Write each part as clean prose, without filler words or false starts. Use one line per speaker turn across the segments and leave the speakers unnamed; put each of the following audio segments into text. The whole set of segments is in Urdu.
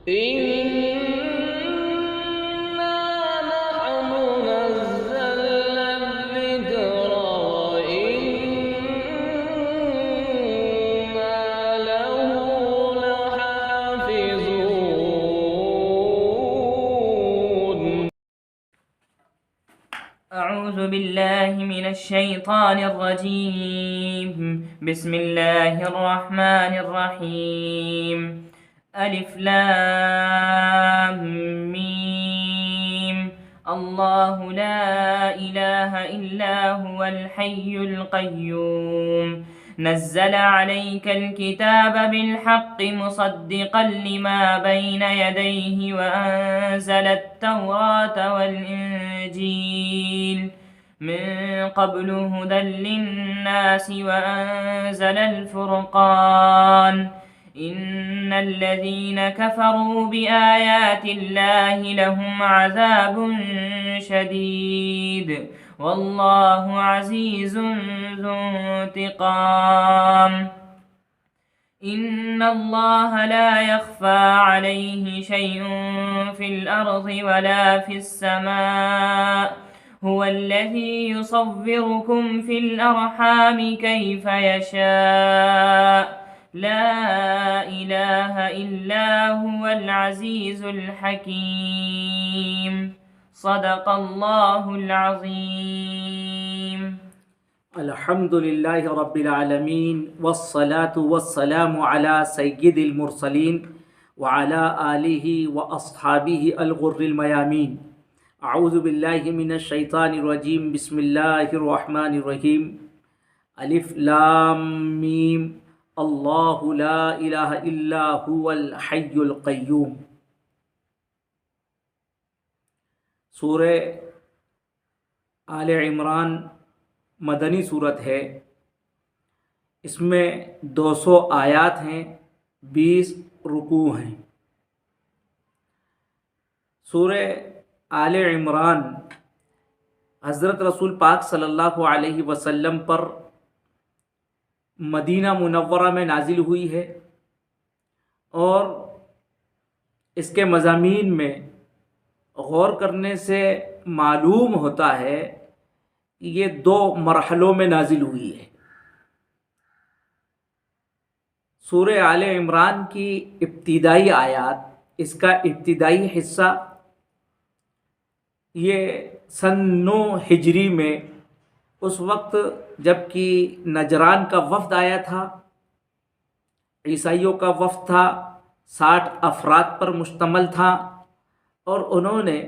إنا نحن نزلنا الذكر وإنا له لحافظون.
أعوذ بالله من الشيطان الرجيم. بسم الله الرحمن الرحيم. ألف لام ميم. الله لا إله إلا هو الحي القيوم. نزل عليك الكتاب بالحق مصدقا لما بين يديه وأنزل التوراة والإنجيل من قبل هدى للناس وأنزل الفرقان. إن الذين كفروا بآيات الله لهم عذاب شديد والله عزيز ذو انتقام. إن الله لا يخفى عليه شيء في الأرض ولا في السماء. هو الذي يصوركم في الأرحام كيف يشاء. لا إله إلا هو العزيز الحكيم. صدق الله العظيم.
الحمد للہ رب العالمین والصلاة والسلام علی سید المرسلین وعلی آلہ واصحابہ الغر المیامین. اعوذ باللہ من الشیطان الرجیم. بسم اللہ الرحمن الرحیم. الف لام میم. اللہ لا الہ الا هو الحی القیوم. سورہ آل عمران مدنی صورت ہے. اس میں 200 آیات ہیں، 20 رکوع ہیں. سورہ آل عمران حضرت رسول پاک صلی اللہ علیہ وسلم پر مدینہ منورہ میں نازل ہوئی ہے، اور اس کے مضامین میں غور کرنے سے معلوم ہوتا ہے کہ یہ 2 مرحلوں میں نازل ہوئی ہے. سورہ آل عمران کی ابتدائی آیات، اس کا ابتدائی حصہ یہ سن 9 ہجری میں، اس وقت جب کہ نجران کا وفد آیا تھا، عیسائیوں کا وفد تھا، 60 افراد پر مشتمل تھا، اور انہوں نے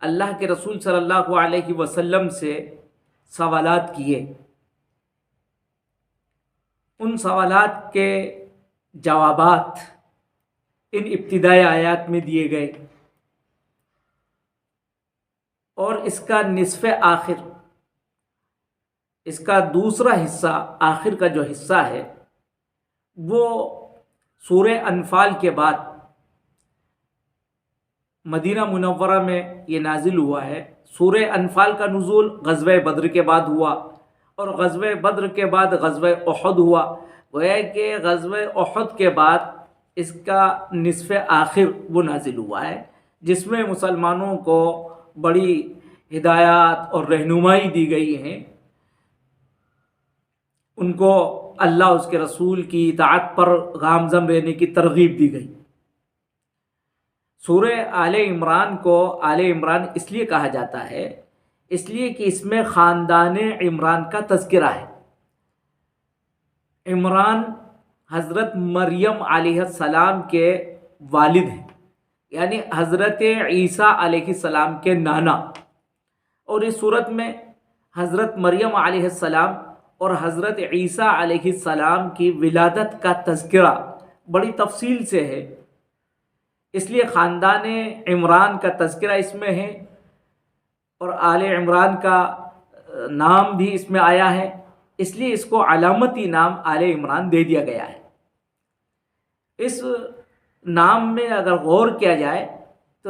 اللہ کے رسول صلی اللہ علیہ وسلم سے سوالات کیے. ان سوالات کے جوابات ان ابتدائی آیات میں دیے گئے، اور اس کا نصف آخر، اس کا دوسرا حصہ، آخر کا جو حصہ ہے، وہ سورہ انفال کے بعد مدینہ منورہ میں یہ نازل ہوا ہے. سورہ انفال کا نزول غزوہ بدر کے بعد ہوا، اور غزوہ بدر کے بعد غزوہ احد ہوا. گویا کہ غزوہ احد کے بعد اس کا نصف آخر وہ نازل ہوا ہے، جس میں مسلمانوں کو بڑی ہدایات اور رہنمائی دی گئی ہیں. ان کو اللہ اس کے رسول کی اطاعت پر گامزن رہنے کی ترغیب دی گئی. سورہ آل عمران کو آل عمران اس لیے کہا جاتا ہے، اس لیے کہ اس میں خاندان عمران کا تذکرہ ہے. عمران حضرت مریم علیہ السلام کے والد ہیں، یعنی حضرت عیسیٰ علیہ السلام کے نانا. اور اس صورت میں حضرت مریم علیہ السلام اور حضرت عیسیٰ علیہ السلام کی ولادت کا تذکرہ بڑی تفصیل سے ہے، اس لیے خاندان عمران کا تذکرہ اس میں ہے، اور آل عمران کا نام بھی اس میں آیا ہے، اس لیے اس کو علامتی نام آل عمران دے دیا گیا ہے. اس نام میں اگر غور کیا جائے تو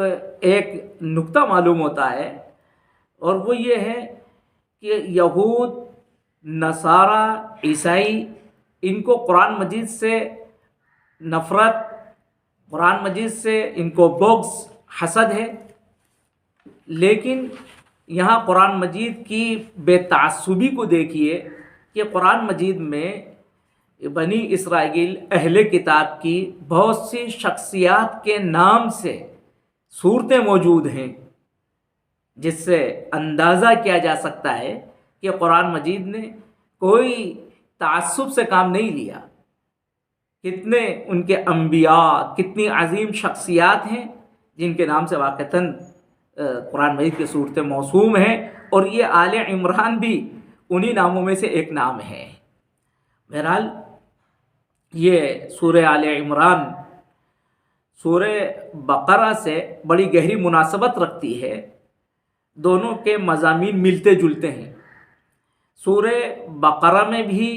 ایک نکتہ معلوم ہوتا ہے، اور وہ یہ ہے کہ یہود، نصارہ، عیسائی، ان کو قرآن مجید سے نفرت، قرآن مجید سے ان کو بغض حسد ہے، لیکن یہاں قرآن مجید کی بے تعصبی کو دیکھیے کہ قرآن مجید میں بنی اسرائیل اہل کتاب کی بہت سی شخصیات کے نام سے صورتیں موجود ہیں، جس سے اندازہ کیا جا سکتا ہے کہ قرآن مجید نے کوئی تعصب سے کام نہیں لیا۔ کتنے ان کے انبیاء، کتنی عظیم شخصیات ہیں جن کے نام سے واقعتاً قرآن مجید کی صورتیں موسوم ہیں، اور یہ آل عمران بھی انہی ناموں میں سے ایک نام ہے۔ بہرحال یہ سورہ آل عمران سورہ بقرہ سے بڑی گہری مناسبت رکھتی ہے، دونوں کے مضامین ملتے جلتے ہیں۔ سورہ بقرہ میں بھی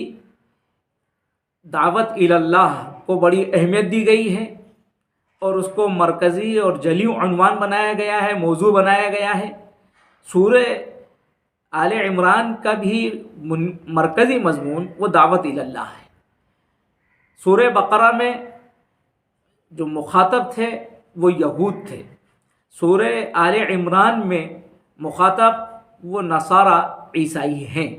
دعوت الی اللہ کو بڑی اہمیت دی گئی ہے، اور اس کو مرکزی اور جلی عنوان بنایا گیا ہے، موضوع بنایا گیا ہے۔ سورہ آل عمران کا بھی مرکزی مضمون وہ دعوت الی اللہ ہے۔ سورہ بقرہ میں جو مخاطب تھے وہ یہود تھے، سورہ آل عمران میں مخاطب وہ نصارہ عیسائی ہیں،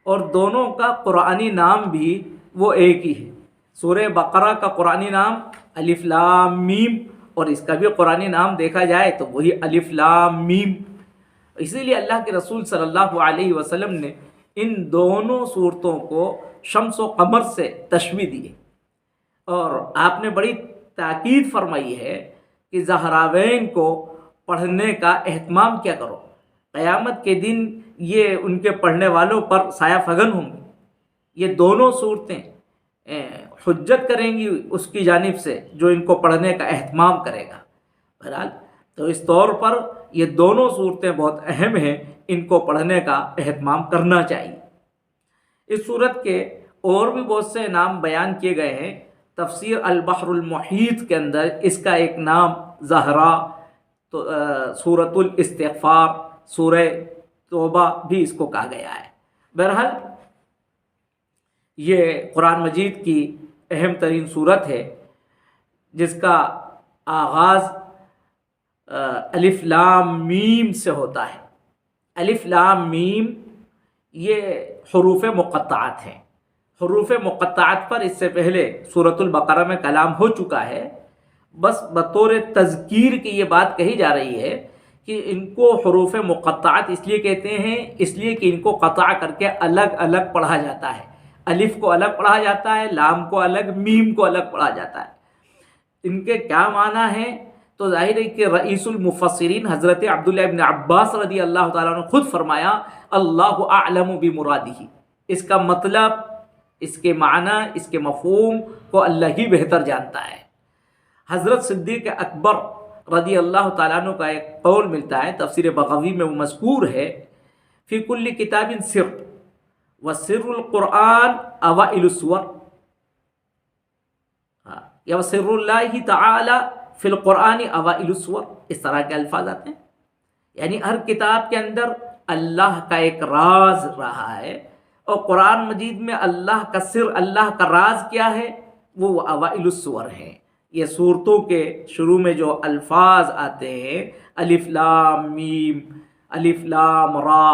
اور دونوں کا قرآنی نام بھی وہ ایک ہی ہے۔ سورہ بقرہ کا قرآنی نام الف لام میم، اور اس کا بھی قرآنی نام دیکھا جائے تو وہی الف لام میم۔ اسی لیے اللہ کے رسول صلی اللہ علیہ وسلم نے ان دونوں صورتوں کو شمس و قمر سے تشبیہ دی، اور آپ نے بڑی تاکید فرمائی ہے کہ زہراوین کو پڑھنے کا اہتمام کیا کرو، قیامت کے دن یہ ان کے پڑھنے والوں پر سایہ فگن ہوں گی۔ یہ دونوں صورتیں حجت کریں گی اس کی جانب سے جو ان کو پڑھنے کا اہتمام کرے گا۔ بہرحال تو اس طور پر یہ دونوں صورتیں بہت اہم ہیں، ان کو پڑھنے کا اہتمام کرنا چاہیے۔ اس صورت کے اور بھی بہت سے نام بیان کیے گئے ہیں۔ تفسیر البحر المحیط کے اندر اس کا ایک نام زہرا، تو سورۃ الاستغفار، سورہ توبہ بھی اس کو کہا گیا ہے۔ بہرحال یہ قرآن مجید کی اہم ترین صورت ہے، جس کا آغاز الف لام میم سے ہوتا ہے۔ الف لام میم یہ حروف مقطعات ہیں۔ حروف مقطعات پر اس سے پہلے سورۃ البقرہ میں کلام ہو چکا ہے، بس بطور تذکیر کی یہ بات کہی جا رہی ہے کہ ان کو حروف مقطعات اس لیے کہتے ہیں، اس لیے کہ ان کو قطع کر کے الگ الگ پڑھا جاتا ہے۔ الف کو الگ پڑھا جاتا ہے، لام کو الگ، میم کو الگ پڑھا جاتا ہے۔ ان کے کیا معنی ہیں؟ تو ظاہر ہے کہ رئیس المفسرین حضرت عبداللہ ابن عباس رضی اللہ تعالیٰ نے خود فرمایا اللہ اعلم بمرادہ، اس کا مطلب، اس کے معنی، اس کے مفہوم کو اللہ ہی بہتر جانتا ہے۔ حضرت صدیق اکبر رضی اللہ تعالیٰ عنہ کا ایک قول ملتا ہے، تفسیر بغوی میں وہ مذکور ہے، فی کل کتاب سر وسر القرآن اوائل السور، یا وسر اللہ تعالی فی القرآن اوائل السور، اس طرح کے الفاظ آتے ہیں۔ یعنی ہر کتاب کے اندر اللہ کا ایک راز رہا ہے، اور قرآن مجید میں اللہ کا سر، اللہ کا راز کیا ہے؟ وہ اوائل السور ہیں۔ یہ صورتوں کے شروع میں جو الفاظ آتے ہیں، الف لام میم، الف لام را،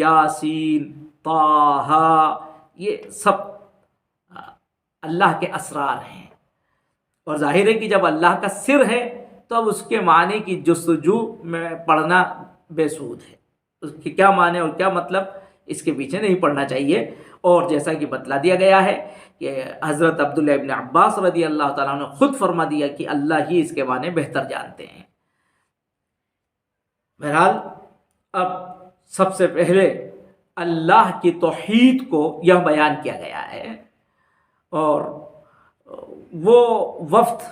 یاسین، طٰ، یہ سب اللہ کے اسرار ہیں۔ اور ظاہر ہے کہ جب اللہ کا سر ہے تو اب اس کے معنی کی جستجو میں پڑھنا بے سود ہے۔ اس کے کیا معنی اور کیا مطلب، اس کے پیچھے نہیں پڑھنا چاہیے۔ اور جیسا کہ بتلا دیا گیا ہے کہ حضرت عبداللہ ابن عباس رضی اللہ تعالیٰ نے خود فرما دیا کہ اللہ ہی اس کے معنی بہتر جانتے ہیں۔ بہرحال اب سب سے پہلے اللہ کی توحید کو یہ بیان کیا گیا ہے، اور وہ وفد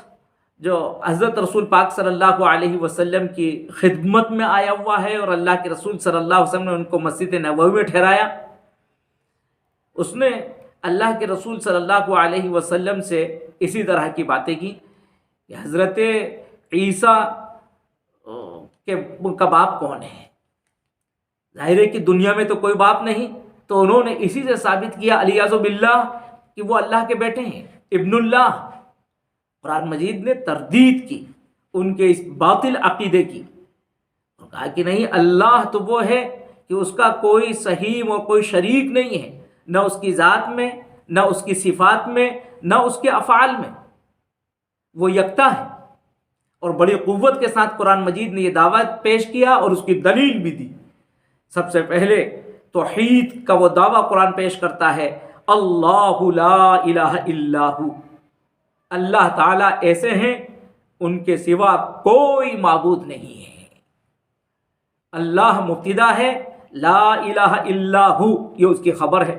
جو حضرت رسول پاک صلی اللہ علیہ وسلم کی خدمت میں آیا ہوا ہے، اور اللہ کے رسول صلی اللہ علیہ وسلم نے ان کو مسجد نبوی میں ٹھہرایا، اس نے اللہ کے رسول صلی اللہ علیہ وسلم سے اسی طرح کی باتیں کی کہ حضرت عیسیٰ کا باپ کون ہے؟ ظاہر ہے کہ دنیا میں تو کوئی باپ نہیں، تو انہوں نے اسی سے ثابت کیا علیاذ باللہ کہ وہ اللہ کے بیٹے ہیں، ابن اللہ۔ قرآن مجید نے تردید کی ان کے اس باطل عقیدے کی، اور کہا کہ نہیں، اللہ تو وہ ہے کہ اس کا کوئی سہیم اور کوئی شریک نہیں ہے، نہ اس کی ذات میں، نہ اس کی صفات میں، نہ اس کے افعال میں، وہ یکتا ہے۔ اور بڑی قوت کے ساتھ قرآن مجید نے یہ دعویٰ پیش کیا اور اس کی دلیل بھی دی۔ سب سے پہلے توحید کا وہ دعویٰ قرآن پیش کرتا ہے، اللہ لا الہ الا ہو، اللہ تعالیٰ ایسے ہیں ان کے سوا کوئی معبود نہیں ہے۔ اللہ مبتدا ہے، لا الہ الا ہو یہ اس کی خبر ہے۔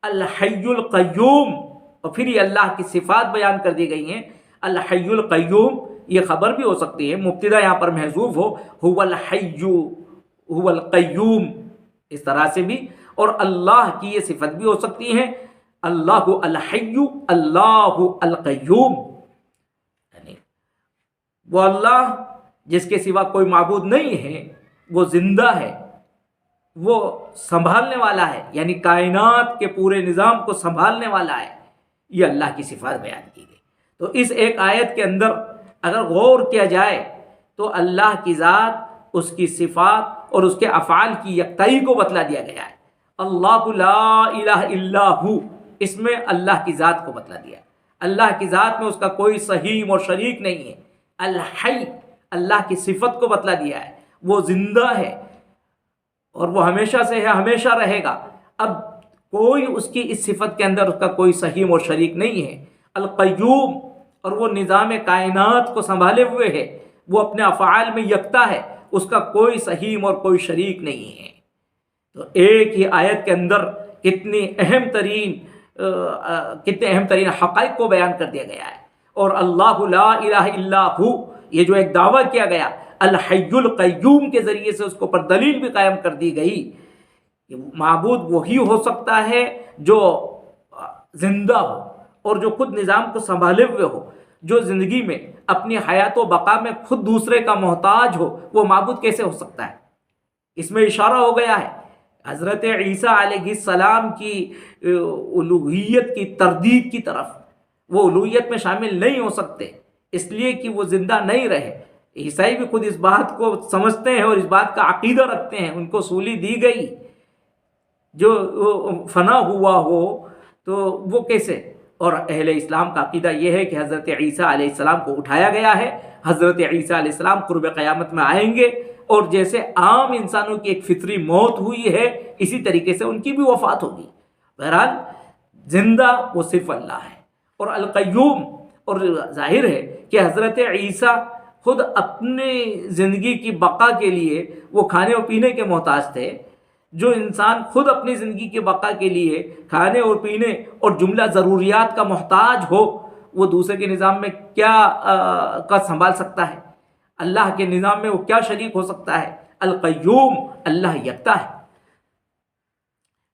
الحی القیوم، اور پھر یہ اللہ کی صفات بیان کر دی گئی ہیں۔ الحی القیوم یہ خبر بھی ہو سکتی ہے، مبتدا یہاں پر محذوف ہو، هو الحی هو القیوم، اس طرح سے بھی، اور اللہ کی یہ صفت بھی ہو سکتی ہے، اللہ الحی اللہ القیوم، یعنی وہ اللہ جس کے سوا کوئی معبود نہیں ہے، وہ زندہ ہے، وہ سنبھالنے والا ہے، یعنی کائنات کے پورے نظام کو سنبھالنے والا ہے۔ یہ اللہ کی صفات بیان کی گئی۔ تو اس ایک آیت کے اندر اگر غور کیا جائے تو اللہ کی ذات، اس کی صفات اور اس کے افعال کی یکتائی کو بتلا دیا گیا ہے۔ اللہ لا الہ الا ہو، اس میں اللہ کی ذات کو بتلا دیا ہے۔ اللہ کی ذات میں اس کا کوئی سہیم اور شریک نہیں ہے۔ الحی، اللہ کی صفت کو بتلا دیا ہے، وہ زندہ ہے اور وہ ہمیشہ سے ہے، ہمیشہ رہے گا۔ اب کوئی اس کی اس صفت کے اندر اس کا کوئی سہیم اور شریک نہیں ہے۔ القیوم، اور وہ نظام کائنات کو سنبھالے ہوئے ہے، وہ اپنے افعال میں یکتا ہے، اس کا کوئی سہیم اور کوئی شریک نہیں ہے۔ تو ایک ہی آیت کے اندر کتنے اہم ترین حقائق کو بیان کر دیا گیا ہے۔ اور اللہ لا الہ الا ہو، یہ جو ایک دعویٰ کیا گیا الحی القیوم کے ذریعے سے، اس کو پر دلیل بھی قائم کر دی گئی کہ معبود وہی ہو سکتا ہے جو زندہ ہو اور جو خود نظام کو سنبھالے ہوئے ہو، جو زندگی میں اپنی حیات و بقا میں خود دوسرے کا محتاج ہو، وہ معبود کیسے ہو سکتا ہے؟ اس میں اشارہ ہو گیا ہے حضرت عیسیٰ علیہ السلام کی الوہیت کی تردید کی طرف۔ وہ الوہیت میں شامل نہیں ہو سکتے اس لیے کہ وہ زندہ نہیں رہے۔ عیسائی بھی خود اس بات کو سمجھتے ہیں اور اس بات کا عقیدہ رکھتے ہیں، ان کو سولی دی گئی جو فنا ہوا ہو تو وہ کیسے؟ اور اہل اسلام کا عقیدہ یہ ہے کہ حضرت عیسیٰ علیہ السلام کو اٹھایا گیا ہے، حضرت عیسیٰ علیہ السلام قرب قیامت میں آئیں گے، اور جیسے عام انسانوں کی ایک فطری موت ہوئی ہے اسی طریقے سے ان کی بھی وفات ہوگی۔ بہرحال زندہ وہ صرف اللہ ہے۔ اور القیوم، اور ظاہر ہے کہ حضرت عیسیٰ خود اپنے زندگی کی بقا کے لیے وہ کھانے اور پینے کے محتاج تھے۔ جو انسان خود اپنی زندگی کی بقا کے لیے کھانے اور پینے اور جملہ ضروریات کا محتاج ہو، وہ دوسرے کے نظام میں کیا سنبھال سکتا ہے؟ اللہ کے نظام میں وہ کیا شریک ہو سکتا ہے؟ القیوم، اللہ یکتا ہے۔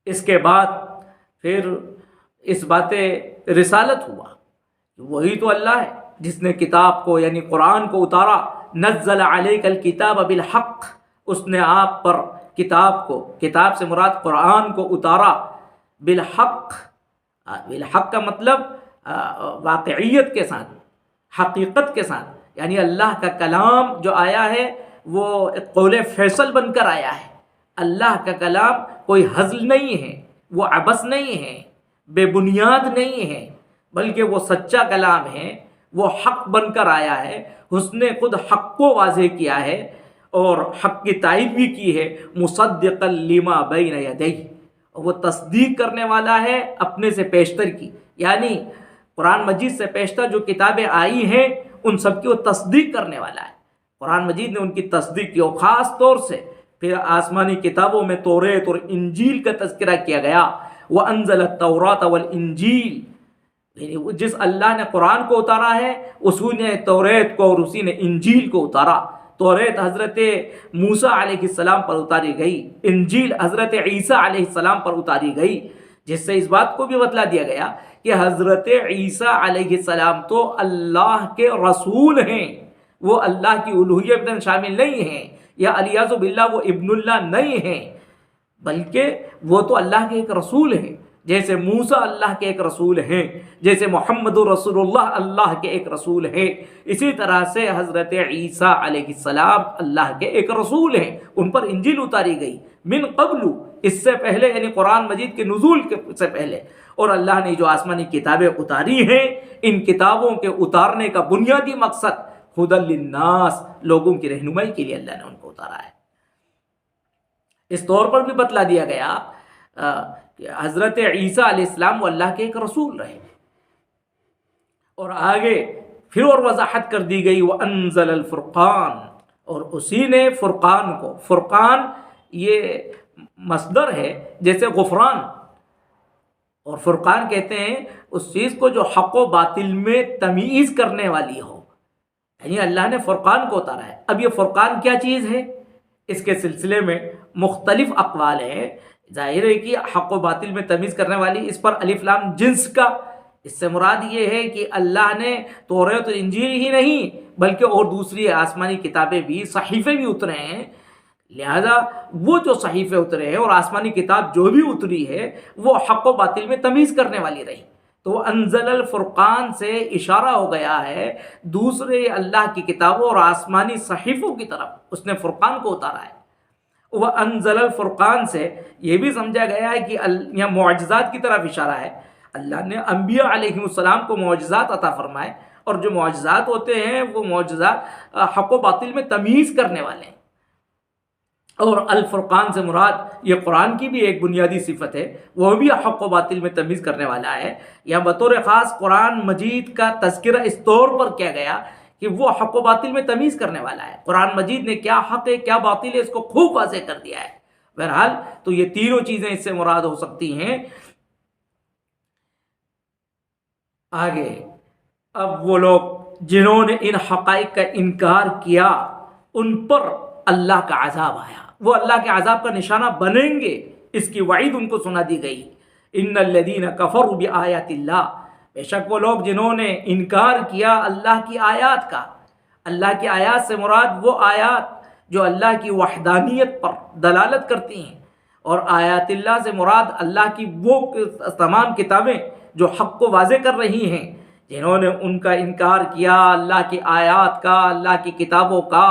اس کے بعد پھر اس بات رسالت ہوا، وہی تو اللہ ہے جس نے کتاب کو یعنی قرآن کو اتارا۔ نزل علیک الکتاب بالحق، اس نے آپ پر کتاب کو، کتاب سے مراد قرآن کو اتارا، بالحق، بالحق کا مطلب واقعیت کے ساتھ، حقیقت کے ساتھ، یعنی اللہ کا کلام جو آیا ہے وہ ایک قول فیصل بن کر آیا ہے۔ اللہ کا کلام کوئی ہزل نہیں ہے، وہ عبث نہیں ہے، بے بنیاد نہیں ہے، بلکہ وہ سچا کلام ہے، وہ حق بن کر آیا ہے۔ اس نے خود حق کو واضح کیا ہے اور حق کی تائید بھی کی ہے، مصدقا لما بین یدیہ، وہ تصدیق کرنے والا ہے اپنے سے پیشتر کی، یعنی قرآن مجید سے پیشتر جو کتابیں آئی ہیں ان سب کی وہ تصدیق کرنے والا ہے۔ قرآن مجید نے ان کی تصدیق کی، اور خاص طور سے پھر آسمانی کتابوں میں توریت اور انجیل کا تذکرہ کیا گیا۔ وَأَنزَلَ التَّوْرَاةَ وَالْإِنجِيلَ، یعنی جس اللہ نے قرآن کو اتارا ہے اسی نے توریت کو اور اسی نے انجیل کو اتارا۔ توریت حضرت موسیٰ علیہ السلام پر اتاری گئی، انجیل حضرت عیسیٰ علیہ السلام پر اتاری گئی، جس سے اس بات کو بھی بتلا دیا گیا کہ حضرت عیسیٰ علیہ السلام تو اللہ کے رسول ہیں، وہ اللہ کی الوہیت میں شامل نہیں ہیں، یا الیاذ باللہ وہ ابن اللہ نہیں ہیں، بلکہ وہ تو اللہ کے ایک رسول ہیں جیسے موسیٰ اللہ کے ایک رسول ہیں، جیسے محمد رسول اللہ اللہ کے ایک رسول ہیں، اسی طرح سے حضرت عیسیٰ علیہ السلام اللہ کے ایک رسول ہیں، ان پر انجیل اتاری گئی من قبل، اس سے پہلے، یعنی قرآن مجید کے نزول سے پہلے۔ اور اللہ نے جو آسمانی کتابیں اتاری ہیں، ان کتابوں کے اتارنے کا بنیادی مقصد ہدی للناس، لوگوں کی رہنمائی کے لیے اللہ نے ان کو اتارا ہے۔ اس طور پر بھی بتلا دیا گیا کہ حضرت عیسیٰ علیہ السلام وہ اللہ کے ایک رسول رہے، اور آگے پھر اور وضاحت کر دی گئی وَأَنزَلَ الْفُرْقَانَ، اور اسی نے فرقان کو، فرقان یہ مصدر ہے جیسے غفران، اور فرقان کہتے ہیں اس چیز کو جو حق و باطل میں تمیز کرنے والی ہو، یعنی اللہ نے فرقان کو اتارا ہے۔ اب یہ فرقان کیا چیز ہے، اس کے سلسلے میں مختلف اقوال ہیں۔ ظاہر ہے کہ حق و باطل میں تمیز کرنے والی، اس پر الف لام جنس کا، اس سے مراد یہ ہے کہ اللہ نے توریت اور انجیل ہی نہیں بلکہ اور دوسری آسمانی کتابیں بھی، صحیفے بھی اترے ہیں، لہذا وہ جو صحیفے اترے ہیں اور آسمانی کتاب جو بھی اتری ہے وہ حق و باطل میں تمیز کرنے والی رہی۔ تو انزل الفرقان سے اشارہ ہو گیا ہے دوسرے اللہ کی کتابوں اور آسمانی صحیفوں کی طرف، اس نے فرقان کو اتارا ہے۔ وہ انزل الفرقان سے یہ بھی سمجھا گیا ہے کہ یہاں معجزات کی طرف اشارہ ہے، اللہ نے انبیاء علیہ السلام کو معجزات عطا فرمائے، اور جو معجزات ہوتے ہیں وہ معجزات حق و باطل میں تمیز کرنے والے ہیں۔ اور الفرقان سے مراد یہ قرآن کی بھی ایک بنیادی صفت ہے، وہ بھی حق و باطل میں تمیز کرنے والا ہے۔ یا بطور خاص قرآن مجید کا تذکرہ اس طور پر کیا گیا کہ وہ حق و باطل میں تمیز کرنے والا ہے۔ قرآن مجید نے کیا حق ہے کیا باطل ہے اس کو خوب واضح کر دیا ہے۔ بہرحال تو یہ تینوں چیزیں اس سے مراد ہو سکتی ہیں۔ آگے اب وہ لوگ جنہوں نے ان حقائق کا انکار کیا ان پر اللہ کا عذاب آیا، وہ اللہ کے عذاب کا نشانہ بنیں گے، اس کی وعید ان کو سنا دی گئی۔ ان الذین کفروا بآیات اللہ، بے شک وہ لوگ جنہوں نے انکار کیا اللہ کی آیات کا۔ اللہ کی آیات سے مراد وہ آیات جو اللہ کی وحدانیت پر دلالت کرتی ہیں، اور آیات اللہ سے مراد اللہ کی وہ تمام کتابیں جو حق کو واضح کر رہی ہیں۔ جنہوں نے ان کا انکار کیا، اللہ کی آیات کا، اللہ کی کتابوں کا،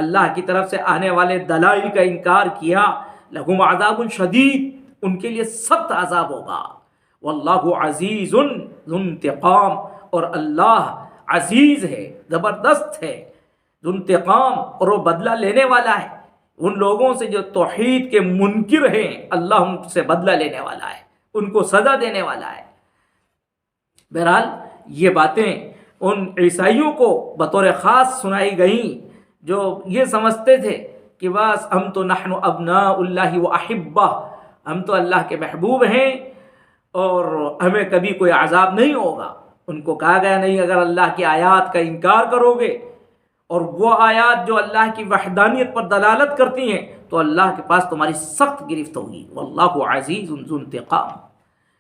اللہ کی طرف سے آنے والے دلائل کا انکار کیا، لہم عذاب شدید، ان کے لیے سخت عذاب ہوگا۔ واللہ عزیز ذو انتقام، اور اللہ عزیز ہے، زبردست ہے، ذو انتقام، اور وہ بدلہ لینے والا ہے۔ ان لوگوں سے جو توحید کے منکر ہیں اللہ ان سے بدلہ لینے والا ہے، ان کو سزا دینے والا ہے۔ بہرحال یہ باتیں ان عیسائیوں کو بطور خاص سنائی گئیں جو یہ سمجھتے تھے کہ بس ہم تو نحن ابناء اللہ و احبہ، ہم تو اللہ کے محبوب ہیں اور ہمیں کبھی کوئی عذاب نہیں ہوگا۔ ان کو کہا گیا نہیں، اگر اللہ کی آیات کا انکار کرو گے اور وہ آیات جو اللہ کی وحدانیت پر دلالت کرتی ہیں تو اللہ کے پاس تمہاری سخت گرفت ہوگی۔ واللہ عزیز ذو انتقام،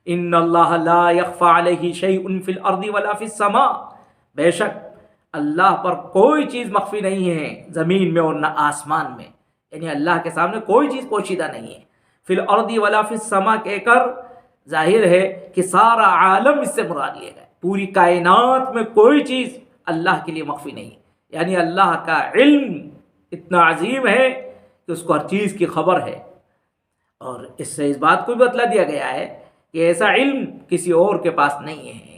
ان اللہ لا یخفی علیہ شیء فی الارض ولا فی السماء، بے شک اللہ پر کوئی چیز مخفی نہیں ہے زمین میں اور نہ آسمان میں، یعنی اللہ کے سامنے کوئی چیز پوشیدہ نہیں ہے۔ فی الارض ولا فی السماء کہہ کر ظاہر ہے کہ سارا عالم اس سے مراد لیا گیا، پوری کائنات میں کوئی چیز اللہ کے لیے مخفی نہیں ہے، یعنی اللہ کا علم اتنا عظیم ہے کہ اس کو ہر چیز کی خبر ہے۔ اور اس سے اس بات کو بھی بتلا دیا گیا ہے کہ ایسا علم کسی اور کے پاس نہیں ہے۔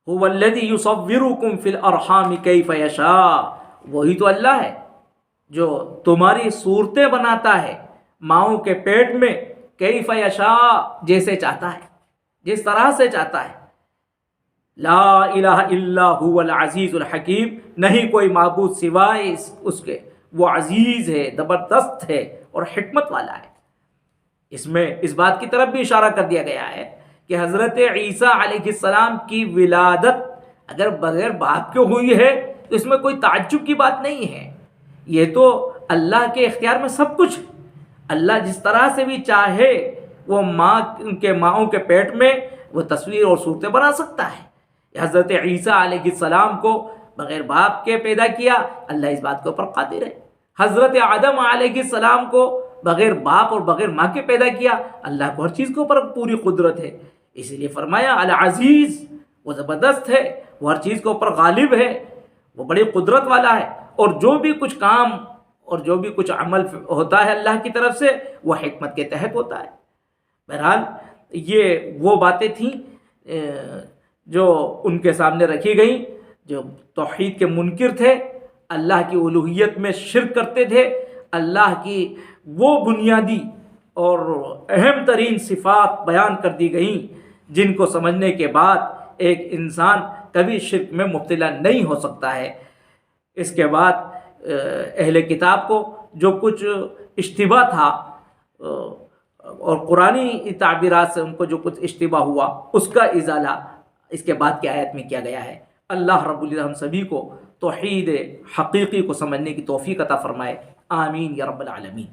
هو الذی یصورکم فی الارحام کیف یشاء، وہی تو اللہ ہے جو تمہاری صورتیں بناتا ہے ماؤں کے پیٹ میں، کیف یشاء، جیسے چاہتا ہے، جس طرح سے چاہتا ہے۔ لا الہ الا هو العزیز الحکیم، نہیں کوئی معبود سوائے اس کے، وہ عزیز ہے، زبردست ہے اور حکمت والا ہے۔ اس میں اس بات کی طرف بھی اشارہ کر دیا گیا ہے کہ حضرت عیسیٰ علیہ السلام کی ولادت اگر بغیر باپ کے ہوئی ہے تو اس میں کوئی تعجب کی بات نہیں ہے، یہ تو اللہ کے اختیار میں سب کچھ ہے۔ اللہ جس طرح سے بھی چاہے وہ ماؤں کے پیٹ میں وہ تصویر اور صورتیں بنا سکتا ہے۔ حضرت عیسیٰ علیہ السلام کو بغیر باپ کے پیدا کیا، اللہ اس بات کے اوپر قادر ہے۔ حضرت آدم علیہ السلام کو بغیر باپ اور بغیر ماں کے پیدا کیا. اللہ کو ہر چیز کے اوپر پوری قدرت ہے، اسی لیے فرمایا العزیز، وہ زبردست ہے، وہ ہر چیز کے اوپر غالب ہے، وہ بڑی قدرت والا ہے. اور جو بھی کچھ کام اور جو بھی کچھ عمل ہوتا ہے اللہ کی طرف سے وہ حکمت کے تحت ہوتا ہے. بہرحال یہ وہ باتیں تھیں جو ان کے سامنے رکھی گئیں، جو توحید کے منکر تھے، اللہ کی الوہیت میں شرک کرتے تھے. اللہ کی وہ بنیادی اور اہم ترین صفات بیان کر دی گئیں جن کو سمجھنے کے بعد ایک انسان کبھی شرک میں مبتلا نہیں ہو سکتا ہے. اس کے بعد اہل کتاب کو جو کچھ اشتباہ تھا اور قرآنی تعبیرات سے ان کو جو کچھ اشتباہ ہوا اس کا ازالہ اس کے بعد کی آیت میں کیا گیا ہے. اللہ رب العزت ہم سبھی کو توحید حقیقی کو سمجھنے کی توفیق عطا فرمائے. آمین یا رب العالمین.